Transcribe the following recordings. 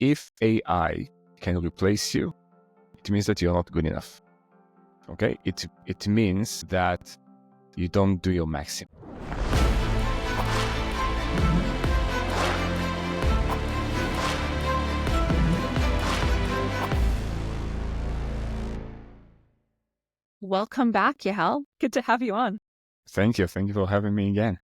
If AI can replace you, it means that you're not good enough. Okay? It means that you don't do your maximum. Welcome back, Yahel. Good to have you on. Thank you. Thank you for having me again.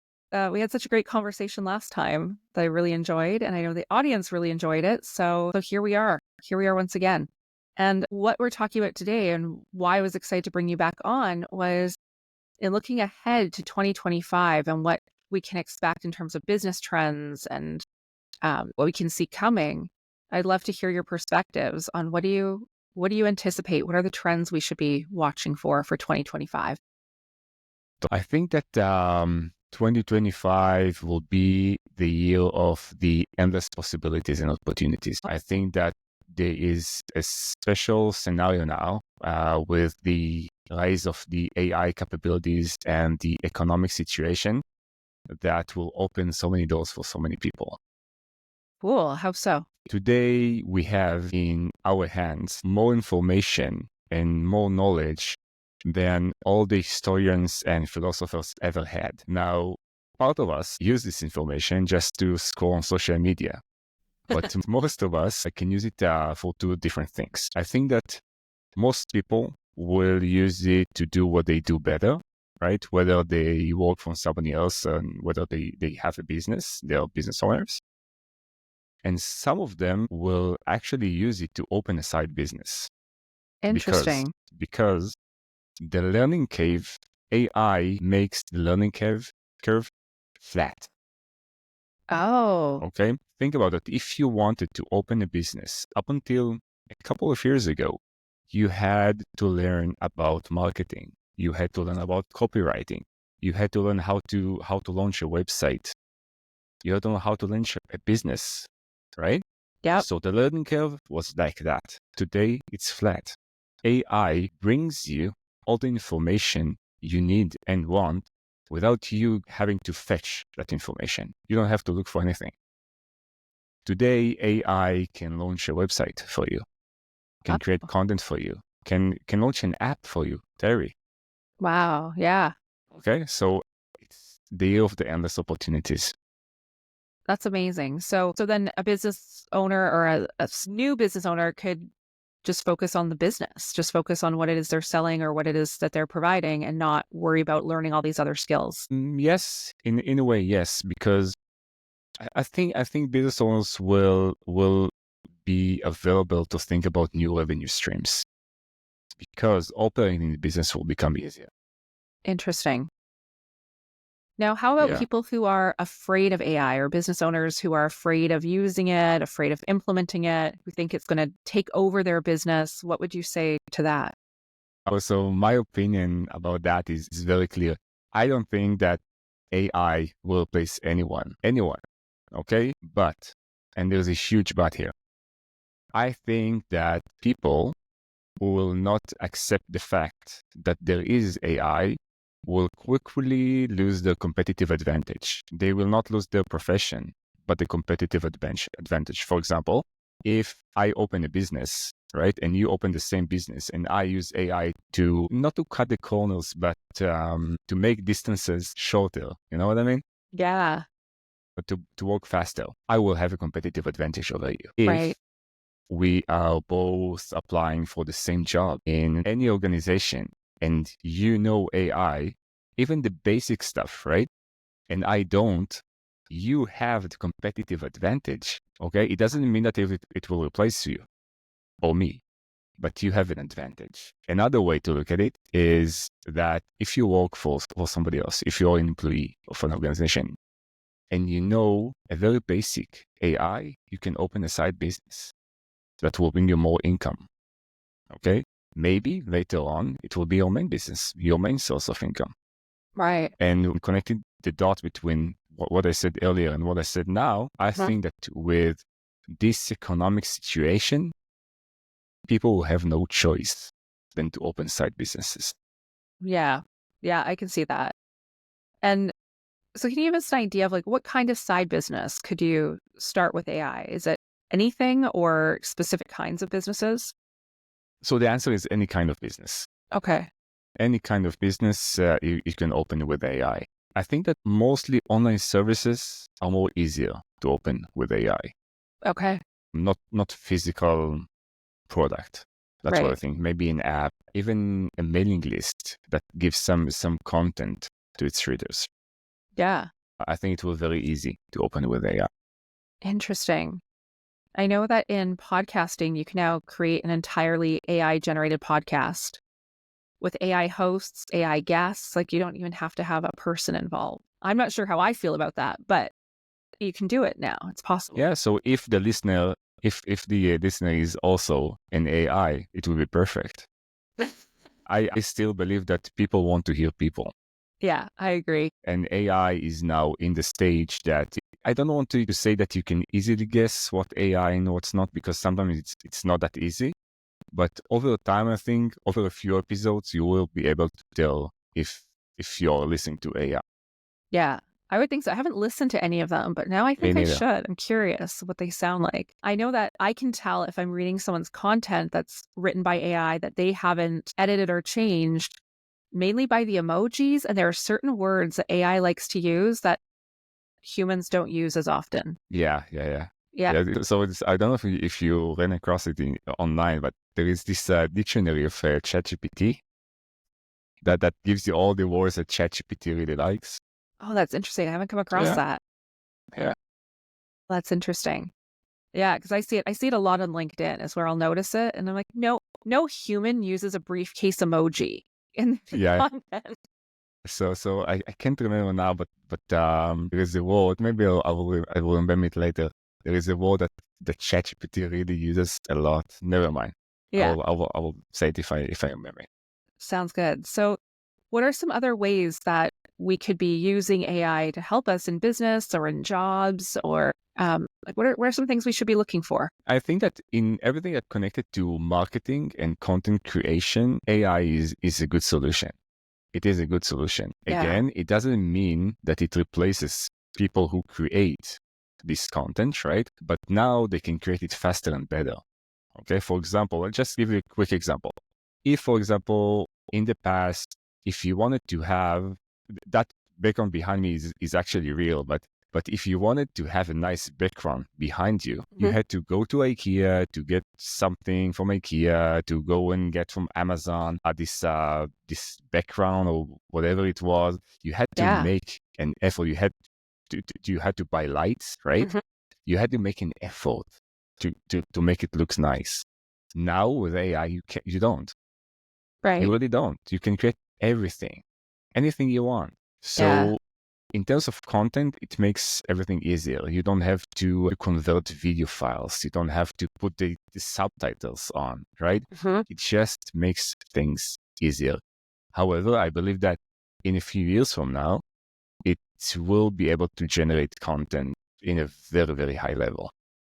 We had such a great conversation last time that I really enjoyed, and I know the audience really enjoyed it. So here we are. Here we are once again. And what we're talking about today and why I was excited to bring you back on was in looking ahead to 2025 and what we can expect in terms of business trends and what we can see coming. I'd love to hear your perspectives on what do you anticipate? What are the trends we should be watching for 2025? So I think that 2025 will be the year of the endless possibilities and opportunities. I think that there is a special scenario now with the rise of the AI capabilities and the economic situation that will open so many doors for so many people. Cool. How so? Today, we have in our hands more information and more knowledge than all the historians and philosophers ever had. Now, part of us use this information just to scroll on social media, but most of us can use it for two different things. I think that most people will use it to do what they do better, right? Whether they work for somebody else and whether they have a business, they are business owners. And some of them will actually use it to open a side business. Interesting. Because the learning curve, AI makes the learning curve flat. Oh. Okay? Think about it. If you wanted to open a business up until a couple of years ago, you had to learn about marketing. You had to learn about copywriting. You had to learn how to launch a website. You had to learn how to launch a business, right? Yeah. So the learning curve was like that. Today, it's flat. AI brings you all the information you need and want without you having to fetch that information. You don't have to look for anything. Today, AI can launch a website for you, can create content for you, can launch an app for you, Teri. Wow. Yeah. Okay, so it's the year of the endless opportunities. That's amazing. So then a business owner or a new business owner could just focus on the business, just focus on what it is they're selling or what it is that they're providing and not worry about learning all these other skills. Yes, in a way, yes, because I think business owners will be available to think about new revenue streams because operating the business will become easier. Interesting. Now, how about people who are afraid of AI or business owners who are afraid of using it, afraid of implementing it, who think it's going to take over their business? What would you say to that? So my opinion about that is very clear. I don't think that AI will replace anyone. Okay? But, and there's a huge but here. I think that people who will not accept the fact that there is AI will quickly lose their competitive advantage. They will not lose their profession, but the competitive advantage. For example, if I open a business, right, and you open the same business and I use AI to, not to cut the corners, but to make distances shorter, you know what I mean? Yeah. But to work faster, I will have a competitive advantage over you. If Right. we are both applying for the same job in any organization and you know AI, even the basic stuff, right? And I don't, you have the competitive advantage, okay? It doesn't mean that it will replace you or me, but you have an advantage. Another way to look at it is that if you work for somebody else, if you're an employee of an organization and you know a very basic AI, you can open a side business that will bring you more income, okay? Maybe later on, it will be your main business, your main source of income. Right. And connecting the dots between what I said earlier and what I said now, I think that with this economic situation, people will have no choice than to open side businesses. Yeah. Yeah, I can see that. And so can you give us an idea of like what kind of side business could you start with AI? Is it anything or specific kinds of businesses? So the answer is any kind of business. Okay. Any kind of business you can open with AI. I think that mostly online services are more easier to open with AI. Okay. Not physical product. That's what I Right. think. Maybe an app, even a mailing list that gives some content to its readers. Yeah. I think it will be very easy to open with AI. Interesting. I know that in podcasting, you can now create an entirely AI generated podcast with AI hosts, AI guests. Like you don't even have to have a person involved. I'm not sure how I feel about that, but you can do it now. It's possible. Yeah. So if the listener, if the listener is also an AI, it will be perfect. I still believe that people want to hear people. Yeah, I agree. And AI is now in the stage that I don't want to say that you can easily guess what AI and what's not, because sometimes it's not that easy. But over time, I think over a few episodes, you will be able to tell if you're listening to AI. Yeah, I would think so. I haven't listened to any of them, but now I Me think I neither. should. I'm curious what they sound like. I know that I can tell if I'm reading someone's content that's written by AI that they haven't edited or changed, mainly by the emojis. And there are certain words that AI likes to use that humans don't use as often. Yeah. Yeah. So I don't know if you ran across it online, but there is this dictionary of ChatGPT that gives you all the words that ChatGPT really likes. Oh, that's interesting. I haven't come across Yeah. that. Yeah. That's interesting. Yeah, because I see it a lot on LinkedIn is where I'll notice it. And I'm like, no human uses a briefcase emoji in the Yeah. content. So I can't remember now, but there is a word. Maybe I will remember it later. There is a word that the ChatGPT really uses a lot. Never mind. Yeah, I will say it if I remember it. sounds good. So what are some other ways that we could be using AI to help us in business or in jobs or like what are some things we should be looking for? I think that in everything that connected to marketing and content creation, AI is a good solution. It is a good solution. Yeah. Again, it doesn't mean that it replaces people who create this content, right? But now they can create it faster and better. Okay. For example, I'll just give you a quick example. If, for example, in the past, if you wanted to have that background behind me is actually real, but if you wanted to have a nice background behind you, you Mhm. had to go to IKEA to get something from IKEA, to go and get from Amazon this background or whatever it was. You had to Yeah. make an effort. You had to buy lights, right? Mhm. You had to make an effort to make it look nice. Now with AI, you don't. You Right. really don't. You can create everything, anything you want. Yeah. So in terms of content, it makes everything easier. You don't have to convert video files. You don't have to put the subtitles on, right? Mhm. It just makes things easier. However, I believe that in a few years from now, it will be able to generate content in a very, very high level,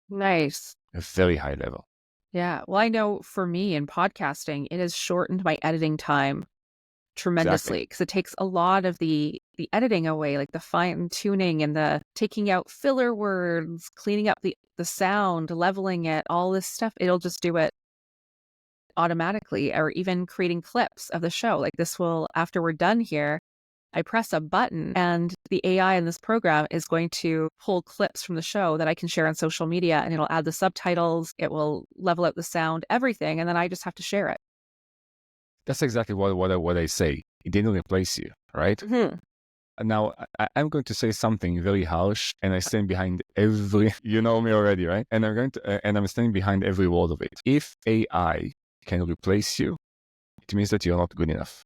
Nice. a very high level. Yeah. Well, I know for me in podcasting, it has shortened my editing time Exactly. tremendously because it takes a lot of the editing away, like the fine tuning and the taking out filler words, cleaning up the sound, leveling it, all this stuff. It'll just do it automatically, or even creating clips of the show. Like this will, after we're done here, I press a button and the AI in this program is going to pull clips from the show that I can share on social media, and it'll add the subtitles, it will level out the sound, everything, and then I just have to share it. That's exactly what I say. It didn't replace you, right? Mhm. Now, I'm going to say something very harsh, and I stand behind every. You know me already, right? And I'm standing behind every word of it. If AI can replace you, it means that you're not good enough.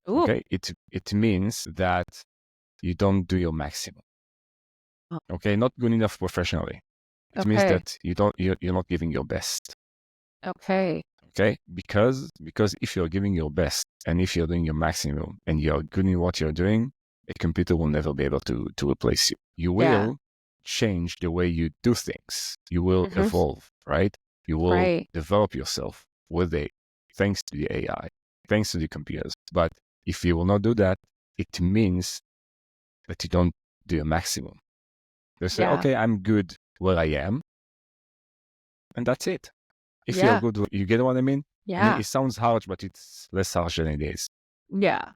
Ooh. Okay? It means that you don't do your maximum. Oh, Okay? Not good enough professionally. It means okay. that you're not giving your best. Okay. Okay? Because if you're giving your best and if you're doing your maximum and you're good in what you're doing, a computer will never be able to replace you. You Yeah. will change the way you do things. You will Mhm. evolve, right? You will Right. develop yourself with it, thanks to the AI, thanks to the computers. But if you will not do that, it means that you don't do your maximum. They say, Yeah. okay, I'm good where I am. and that's it. If you're Yeah. good, you get what I mean? I mean, Yeah. it sounds harsh, but it's less harsh than it is. Yeah.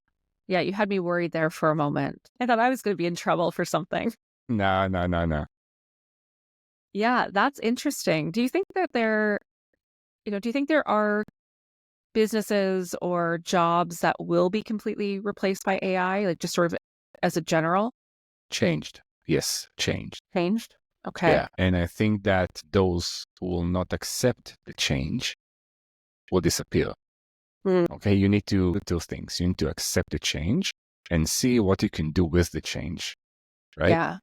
Yeah. You had me worried there for a moment. I thought I was going to be in trouble for something. No, no, no, no. Yeah. That's interesting. Do you think that do you think there are businesses or jobs that will be completely replaced by AI, like just sort of as a general Changed. Yes, changed. changed? Okay. Yeah. And I think that those who will not accept the change will disappear. Mm. Okay. You need to do two things. You need to accept the change and see what you can do with the change. Right. Yeah.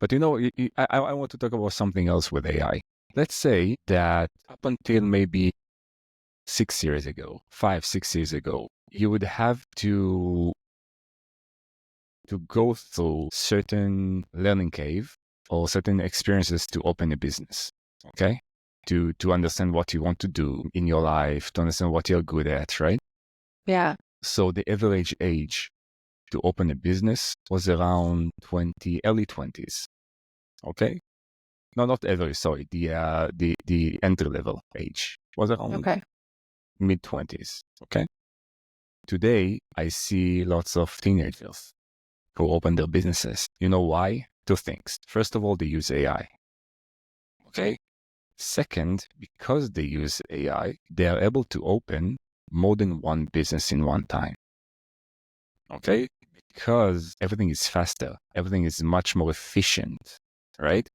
But I want to talk about something else with AI. Let's say that up until maybe 6 years ago, 5, 6 years ago, you would have to go through certain learning cave or certain experiences to open a business. Okay. To understand what you want to do in your life, to understand what you're good at, right? Yeah. So the average age to open a business was around early 20s. Okay. No, not average, sorry. The entry level age was around Okay. mid 20s. Okay. Today, I see lots of teenagers who open their businesses. You know why? Two things. First of all, they use AI. Okay. Second, because they use AI, they are able to open more than one business in one time. Okay. Because everything is faster, everything is much more efficient, right?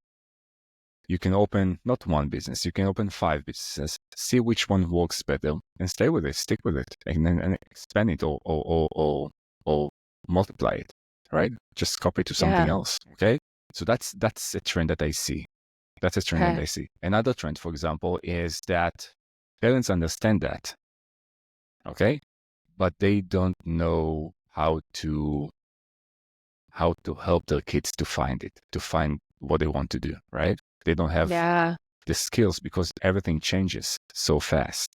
You can open not one business, you can open 5 businesses, see which one works better and stay with it, stick with it, and expand it or multiply it, right? Just copy to something Yeah. else, okay? So that's a trend that I see. That's a trend that Okay. I see. Another trend, for example, is that parents understand that, okay? But they don't know how to help their kids to find what they want to do, right? They don't have Yeah. the skills because everything changes so fast.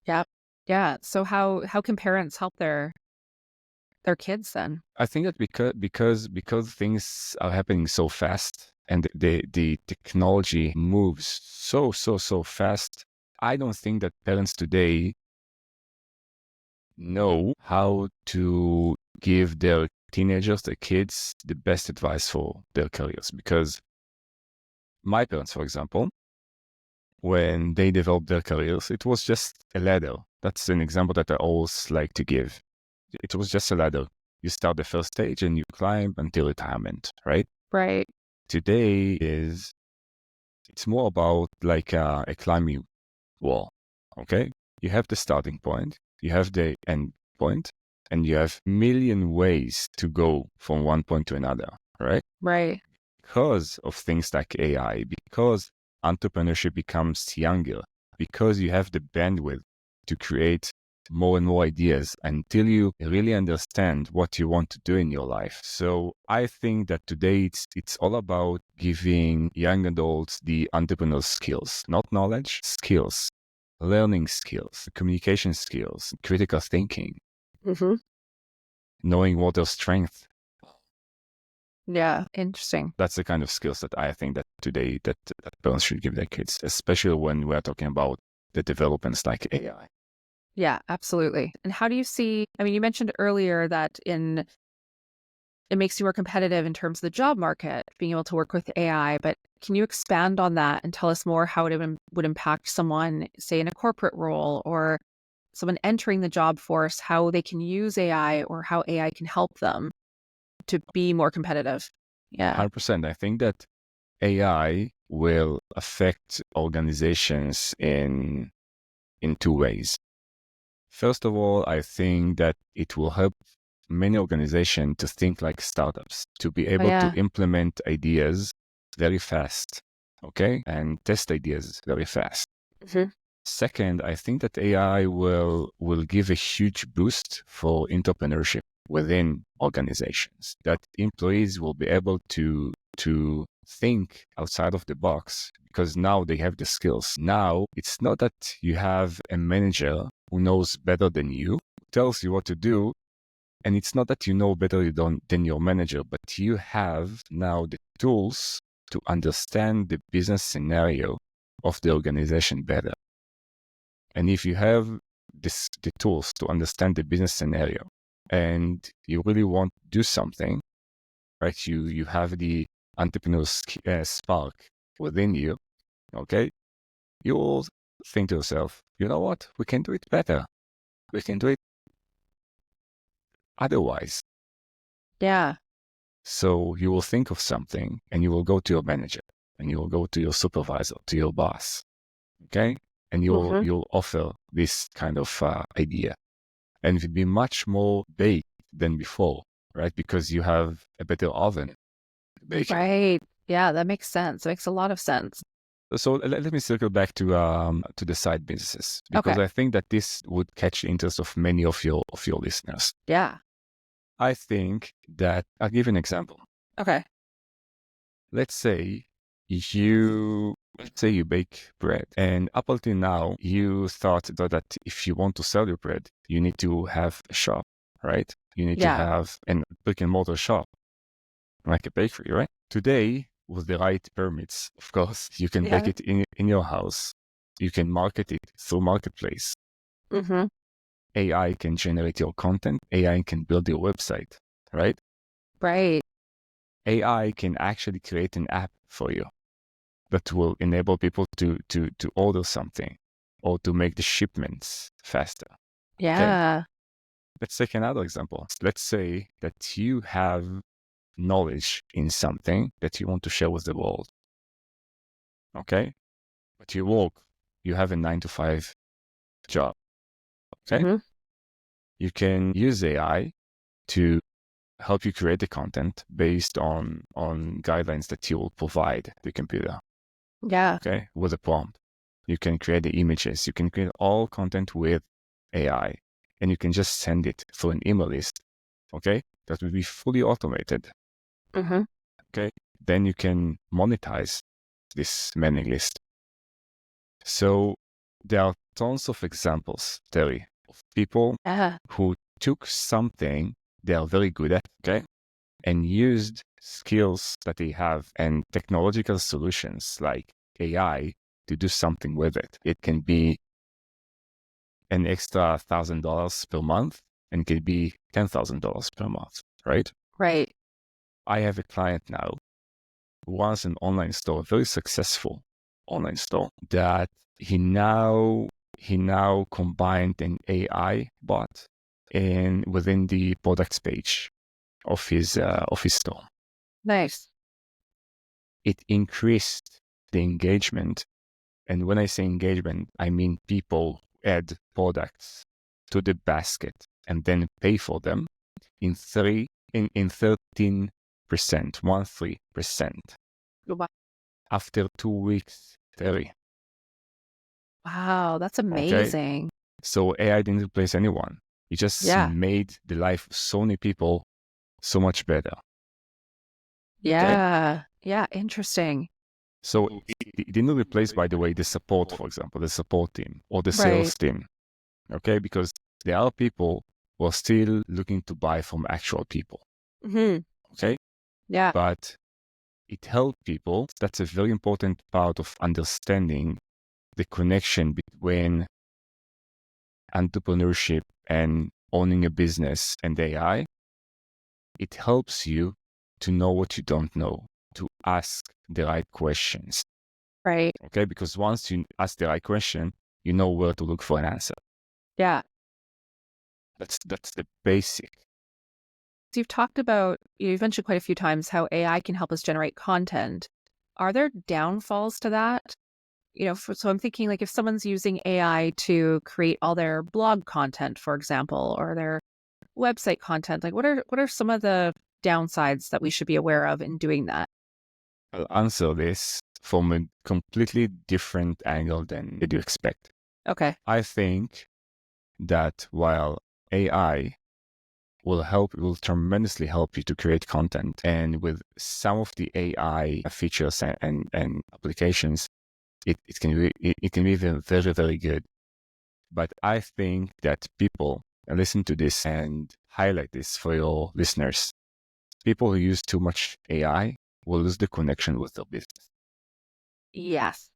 Yep. Yeah. So how can parents help their kids then? I think that because things are happening so fast and the technology moves so fast, I don't think that parents today know how to give their teenagers, their kids, the best advice for their careers. Because my parents, for example, when they developed their careers, it was just a ladder. That's an example that I always like to give. It was just a ladder. You start the first stage and you climb until retirement, right? Right. Today it's more about like a climbing wall, okay? You have the starting point, you have the end point, and you have million ways to go from one point to another, right? Right. Because of things like AI, because entrepreneurship becomes younger, because you have the bandwidth to create more and more ideas until you really understand what you want to do in your life. So I think that today it's all about giving young adults the entrepreneurial skills, not knowledge, skills, learning skills, communication skills, critical thinking, Mm-hmm. knowing what their strength. Yeah. Interesting. That's the kind of skills that I think that today that parents should give their kids, especially when we're talking about the developments like AI. Yeah, absolutely. And how do you see, I mean, you mentioned earlier that it makes you more competitive in terms of the job market, being able to work with AI, but can you expand on that and tell us more how it would impact someone, say, in a corporate role or someone entering the job force, how they can use AI or how AI can help them to be more competitive? Yeah. 100%. I think that AI will affect organizations in two ways. First of all, I think that it will help many organizations to think like startups, to be Oh, able to yeah. implement ideas very fast, okay, and test ideas very fast. Mhm. Second, I think that AI will give a huge boost for entrepreneurship within organizations. That employees will be able to think outside of the box because now they have the skills. Now it's not that you have a manager who knows better than you, tells you what to do, and it's not that you know better than your manager, but you have now the tools to understand the business scenario of the organization better. And if you have the tools to understand the business scenario and you really want to do something, right? You have the entrepreneurial spark within you, okay? You will think to yourself, you know what? We can do it better. We can do it otherwise. Yeah. So you will think of something and you will go to your manager and you will go to your supervisor, to your boss, okay? And you'll offer this kind of idea. And it will be much more baked than before, right? Because you have a better oven to bake it. Right. Yeah, that makes sense. It makes a lot of sense. So let me circle back to the side businesses, because Okay. I think that this would catch the interest of many of your listeners. Yeah. I think that I'll give you an example. Okay. Let's say you bake bread, and up until now you thought that if you want to sell your bread, you need to have a shop, right? You need to Yeah. have a brick and mortar shop, like a bakery, right? Today, with the right permits, of course, you can bake it in your house. You can market it through marketplace. Mm-hmm. AI can generate your content. AI can build your website, right? Right. AI can actually create an app for you that will enable people to order something or to make the shipments faster. Yeah. Okay? Let's take another example. Let's say that you have knowledge in something that you want to share with the world. Okay? But you have a 9-to-5 job. Okay? Mm-hmm. You can use AI to help you create the content based on guidelines that you will provide the computer. Yeah. Okay, with a prompt. You can create the images. You can create all content with AI, and you can just send it through an email list. Okay, that will be fully automated. Mm-hmm. Okay, then you can monetize this mailing list. So there are tons of examples, Teri, of people who took something they are very good at, okay, and used skills that they have and technological solutions like AI to do something with it. It can be an extra $1,000 per month and it can be $10,000 per month, right? Right. I have a client now who runs an online store, a very successful online store, that he now combined an AI bot in within the products page of his store. Nice. It increased the engagement. And when I say engagement, I mean people add products to the basket and then pay for them in 13%, 13%. Wow. After 2 weeks, 30. Wow, that's Okay. amazing. So AI didn't replace anyone. It just made the life of so many people so much better. Yeah. Yeah. Interesting. So it didn't replace, by the way, the support, for example, the support team or the Right. sales team. Okay, because there are people who are still looking to buy from actual people. Mm-hmm. Okay, Yeah. but it helped people. That's a very important part of understanding the connection between entrepreneurship and owning a business and AI. It helps you to know what you don't know, to ask the right questions. Right. Okay, because once you ask the right question, you know where to look for an answer. Yeah. That's the basic. So you've mentioned quite a few times how AI can help us generate content. Are there downfalls to that? So I'm thinking like if someone's using AI to create all their blog content, for example, or their website content, like what are some of the downsides that we should be aware of in doing that? I'll answer this from a completely different angle than you expect. Okay. I think that while AI will tremendously help you to create content, and with some of the AI features and applications, it can be very, very good. But I think that people, and listen to this and highlight this for your listeners, people who use too much AI will lose the connection with their business. Yes.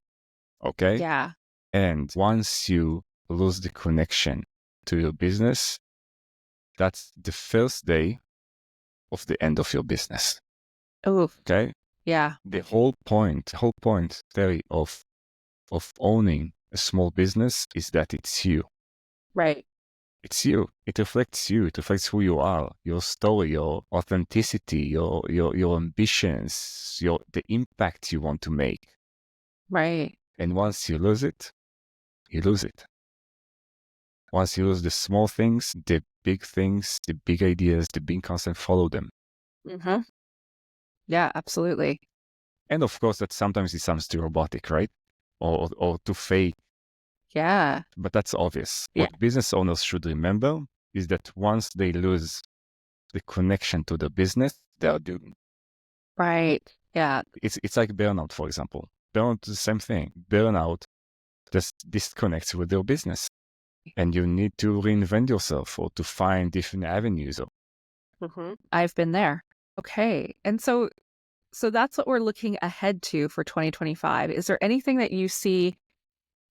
Okay. Yeah. And once you lose the connection to your business, that's the first day of the end of your business. Oh, Okay. yeah. The whole point, Terry, of owning a small business is that it's you. Right. It's you. It reflects you. It reflects who you are, your story, your authenticity, your ambitions, the impact you want to make. Right. And once you lose it, you lose it. Once you lose the small things, the big ideas, the big concept, follow them. Mm-hmm. Yeah, absolutely. And of course, that sometimes it sounds too robotic, right? Or too fake. Yeah. But that's obvious. Yeah. What business owners should remember is that once they lose the connection to the business, they are doomed. Right. Yeah. It's like burnout, for example. Burnout is the same thing. Burnout just disconnects with your business. And you need to reinvent yourself or to find different avenues. Mm-hmm. I've been there. Okay. And so that's what we're looking ahead to for 2025. Is there anything that you see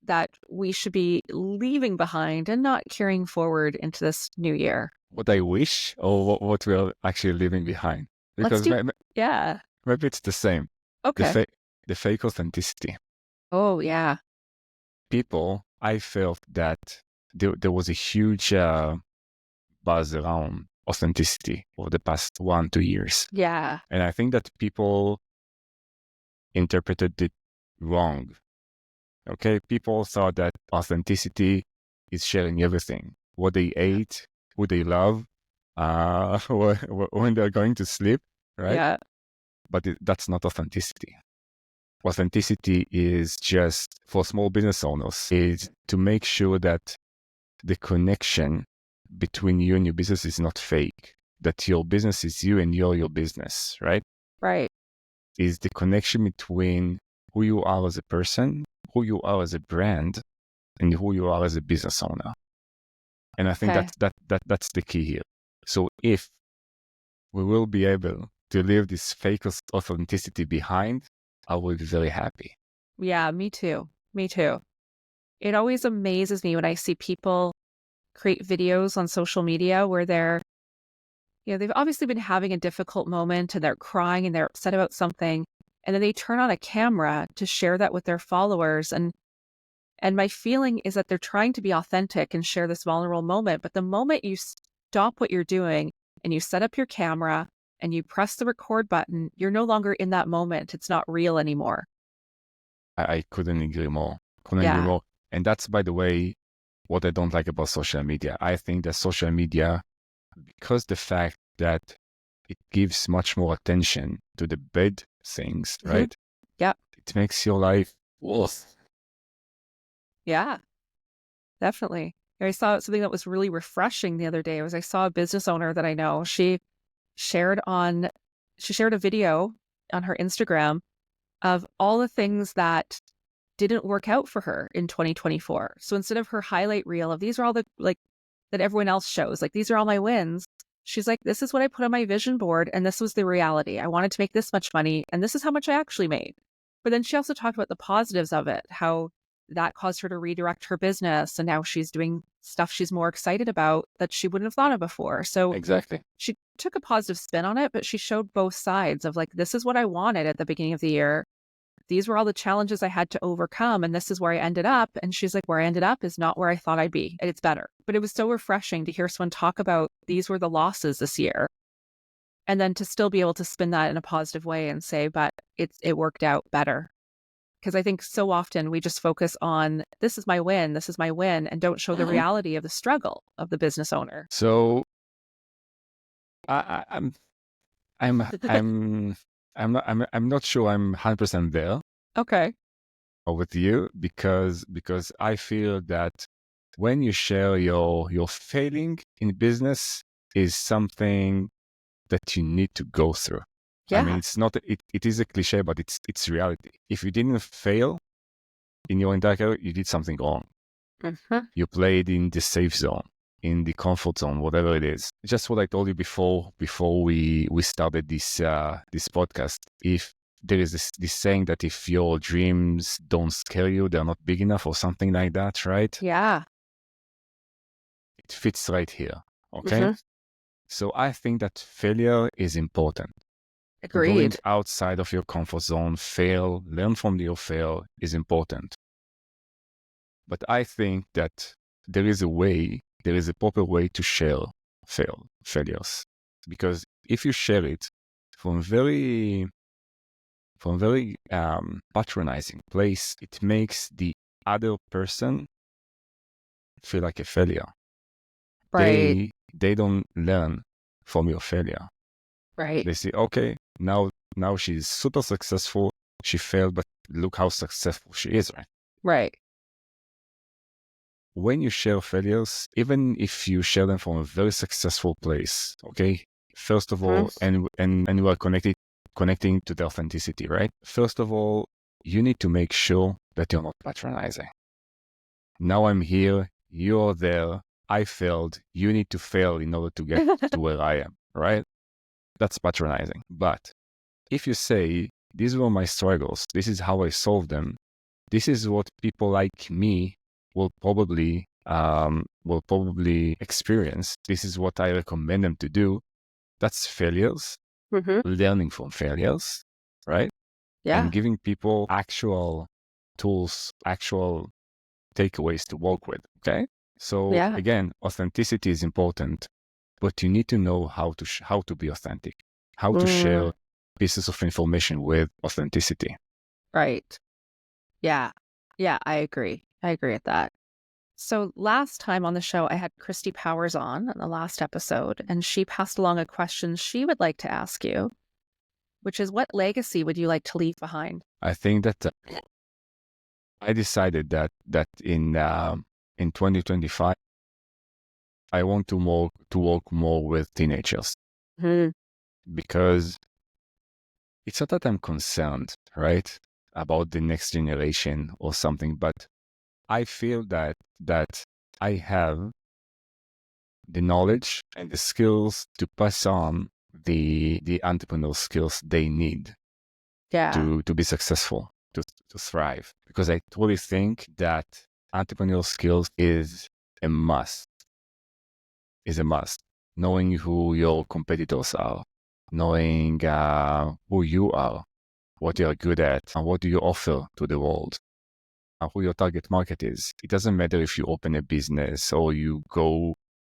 that we should be leaving behind and not carrying forward into this new year? What I wish or what we're actually leaving behind. Because yeah. maybe it's the same. Okay. The fake authenticity. Oh, yeah. People, I felt that there was a huge buzz around authenticity over the past 1-2 years. Yeah. And I think that people interpreted it wrong. Okay, people thought that authenticity is sharing everything, what they ate, who they love, when they're going to sleep, right? Yeah. But that's not authenticity. Authenticity is just, for small business owners, is to make sure that the connection between you and your business is not fake, that your business is you and you're your business, right? Right. Is the connection between who you are as a person, who you are as a brand, and who you are as a business owner. And I think that's the key here. So if we will be able to leave this fake authenticity behind, I will be very happy. Yeah, me too. Me too. It always amazes me when I see people create videos on social media where they've obviously been having a difficult moment and they're crying and they're upset about something. And then they turn on a camera to share that with their followers. And my feeling is that they're trying to be authentic and share this vulnerable moment. But the moment you stop what you're doing and you set up your camera and you press the record button, you're no longer in that moment. It's not real anymore. I couldn't agree more. And that's, by the way, what I don't like about social media. I think that social media, because the fact that it gives much more attention to the bad things, right? Yeah. It makes your life worse. Yeah, definitely. I saw something that was really refreshing the other day. I saw a business owner that I know. She shared a video on her Instagram of all the things that didn't work out for her in 2024. So instead of her highlight reel of these are all the that everyone else shows, these are all my wins, she's like, this is what I put on my vision board and this was the reality. I wanted to make this much money and this is how much I actually made. But then she also talked about the positives of it, how that caused her to redirect her business and now she's doing stuff she's more excited about that she wouldn't have thought of before. So exactly, she took a positive spin on it, but she showed both sides of this is what I wanted at the beginning of the year. These were all the challenges I had to overcome, and this is where I ended up. And she's like, where I ended up is not where I thought I'd be. And it's better. But it was so refreshing to hear someone talk about these were the losses this year. And then to still be able to spin that in a positive way and say, but it worked out better. Because I think so often we just focus on this is my win, and don't show the reality of the struggle of the business owner. So I'm not sure I'm 100% there. Okay. With you because I feel that when you share your failing in business is something that you need to go through. Yeah. I mean, it's not it is a cliche, but it's reality. If you didn't fail in your entire career, you did something wrong. Mm-hmm. You played in the safe zone, in the comfort zone, whatever it is. Just what I told you before we started this podcast. If there is this saying that if your dreams don't scare you, they're not big enough or something like that, right? Yeah. It fits right here. Okay. Mm-hmm. So I think that failure is important. Going Agreed. outside of your comfort zone, fail, learn from your fail is important. But I think that there is a proper way to share failures. Because if you share it from very patronizing place, it makes the other person feel like a failure. Right. They don't learn from your failure. Right. They say, okay, now she's super successful. She failed, but look how successful she is, right? Right. When you share failures, even if you share them from a very successful place, okay, first of all, Mm-hmm. and we are connecting to the authenticity, right? First of all, you need to make sure that you're not patronizing. Now I'm here, you're there, I failed, you need to fail in order to get to where I am, right? That's patronizing. But if you say, these were my struggles, this is how I solved them, this is what people like me will probably experience, this is what I recommend them to do, that's failures, Mm-hmm. learning from failures, right? Yeah. And giving people actual tools, actual takeaways to work with, okay? So Yeah. again, authenticity is important, but you need to know how to be authentic, how to share Mm, pieces of information with authenticity. right. Yeah. Yeah, I agree. I agree with that. So last time on the show, I had Christy Powers on in the last episode, and she passed along a question she would like to ask you, which is, what legacy would you like to leave behind? I think that I decided that in 2025, I want to work more with teenagers Hmm. because it's not that I'm concerned, right, about the next generation or something, but I feel that I have the knowledge and the skills to pass on the entrepreneurial skills they need Yeah. to be successful, to thrive. Because I truly think that entrepreneurial skills a must, is a must. Knowing who your competitors are, knowing who you are, what you're good at, and what do you offer to the world, and who your target market is. It doesn't matter if you open a business or you go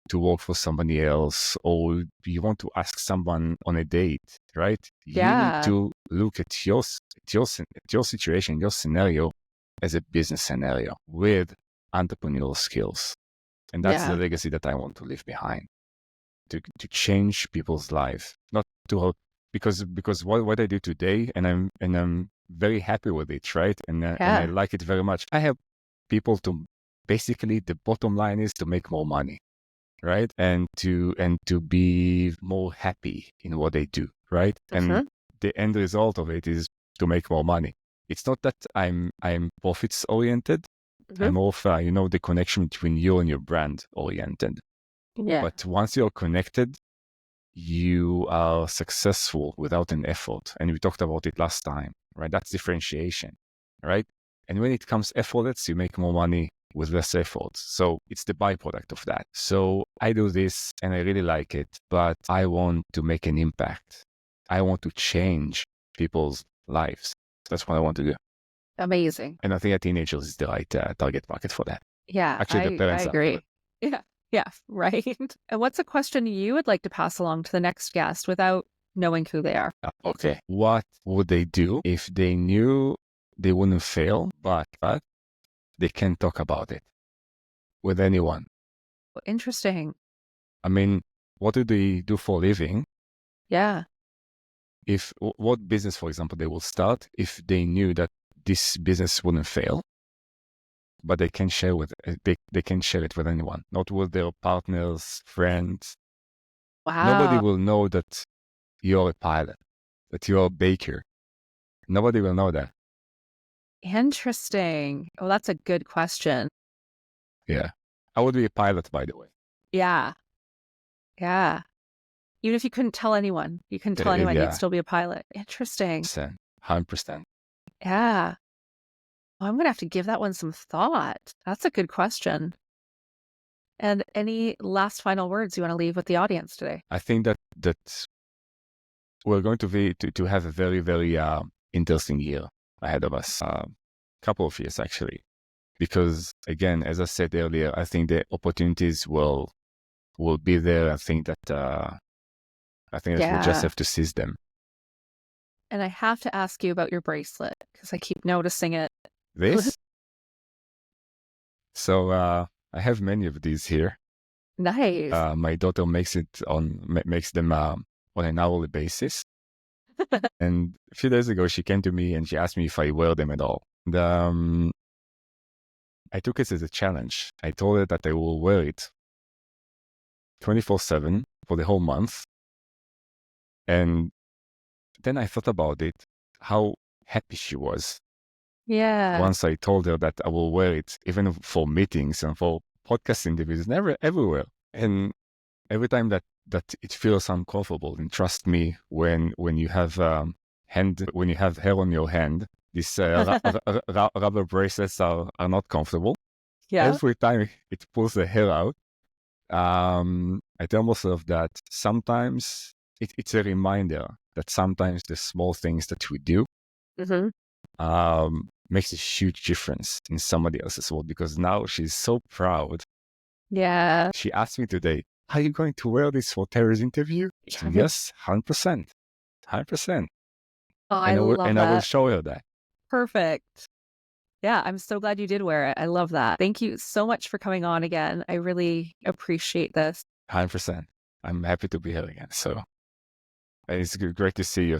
to work for somebody else or you want to ask someone on a date, right? You need Yeah. to look at your situation, your scenario as a business scenario with entrepreneurial skills. And that's the Yeah. legacy that I want to leave behind, to change people's life, not to help, because what I do today, and I'm very happy with it, right? And I Yeah. like it very much. I have people to basically, the bottom line is to make more money, right? And to be more happy in what they do, right? And Hmm. the end result of it is to make more money. It's not that I'm profits oriented. Hmm. I'm more of the connection between you and your brand oriented. Yeah. But once you're connected, you are successful without an effort. And we talked about it last time, right? That's differentiation, right? And when it comes effortless, you make more money with less effort. So it's the byproduct of that. So I do this and I really like it, but I want to make an impact. I want to change people's lives. That's what I want to do. Amazing. And I think that teenagers is the right target market for that. Yeah, Actually, the I parents after. agree. Yeah. Yeah. Right. And what's a question you would like to pass along to the next guest without knowing who they are? Okay. What would they do if they knew they wouldn't fail, but they can't talk about it with anyone? Interesting. I mean, what do they do for a living? Yeah. If what business, for example, they will start if they knew that this business wouldn't fail, but they can't share they can't share it with anyone, not with their partners, friends. Nobody Wow. will know that you're a pilot, that you're a baker. Nobody will know that. Interesting. Oh, that's a good question. Yeah. I would be a pilot, by the way. Yeah. Yeah. Even if you couldn't tell anyone, you'd Yeah. still be a pilot. Interesting. 100%. 100%. Yeah. Well, I'm going to have to give that one some thought. That's a good question. And any last final words you want to leave with the audience today? I think that we're going to have a very, very interesting year ahead of us. Couple of years, actually. Because, again, as I said earlier, I think the opportunities will be there. I think that we'll just have to seize them. And I have to ask you about your bracelet because I keep noticing it. This? So I have many of these here. Nice. My daughter makes them on an hourly basis. And a few days ago, she came to me and she asked me if I wear them at all. And I took it as a challenge. I told her that I will wear it 24/7 for the whole month. And then I thought about it, how happy she was. Yeah. Once I told her that I will wear it, even for meetings and for podcast interviews, everywhere. And every time that it feels uncomfortable, and trust me, when you have when you have hair on your hand, these rubber bracelets are not comfortable. Yeah. Every time it pulls the hair out, I tell myself that sometimes it's a reminder that sometimes the small things that we do makes a huge difference in somebody else's world, because now she's so proud. Yeah. She asked me today, are you going to wear this for Teri's interview? Yes, 100%. 100%. Oh, I love that. And I will show her that. Perfect. Yeah, I'm so glad you did wear it. I love that. Thank you so much for coming on again. I really appreciate this. 100%. I'm happy to be here again. So it's great to see you.